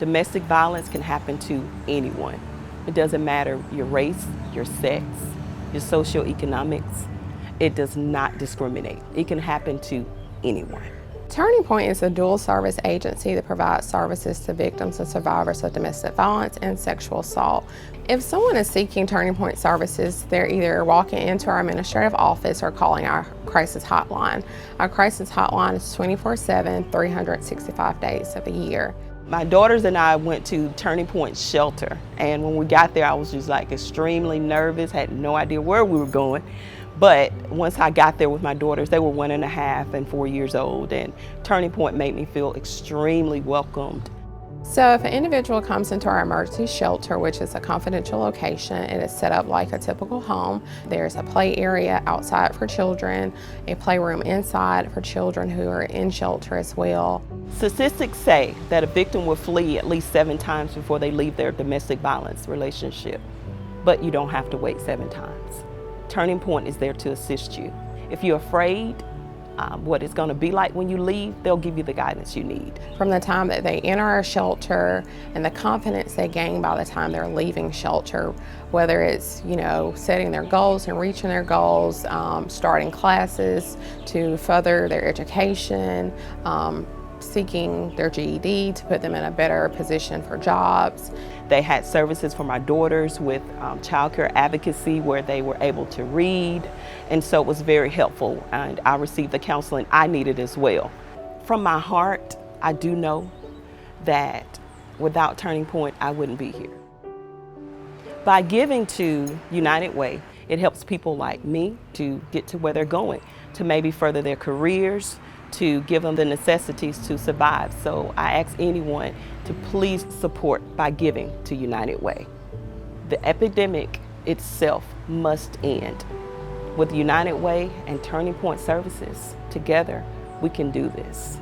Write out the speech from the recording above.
Domestic violence can happen to anyone. It doesn't matter your race, your sex, your socioeconomics. It does not discriminate. It can happen to anyone. Turning Point is a dual service agency that provides services to victims and survivors of domestic violence and sexual assault. If someone is seeking Turning Point services, they're either walking into our administrative office or calling our crisis hotline. Our crisis hotline is 24/7, 365 days of the year. My daughters and I went to Turning Point Shelter, and when we got there, I was just like extremely nervous, had no idea where we were going. But once I got there with my daughters, they were 1.5 and 4 years old, and Turning Point made me feel extremely welcomed. So if an individual comes into our emergency shelter, which is a confidential location, it is set up like a typical home. There's a play area outside for children, a playroom inside for children who are in shelter as well. Statistics say that a victim will flee at least 7 times before they leave their domestic violence relationship, but you don't have to wait 7 times. Turning Point is there to assist you. If you're afraid what it's going to be like when you leave, they'll give you the guidance you need. From the time that they enter our shelter and the confidence they gain by the time they're leaving shelter, whether it's, setting their goals and reaching their goals, starting classes to further their education, seeking their GED to put them in a better position for jobs. They had services for my daughters with child care advocacy where they were able to read, and so it was very helpful, and I received the counseling I needed as well. From my heart, I do know that without Turning Point, I wouldn't be here. By giving to United Way, it helps people like me to get to where they're going, to maybe further their careers, to give them the necessities to survive. So I ask anyone to please support by giving to United Way. The epidemic itself must end. With United Way and Turning Point Services, together we can do this.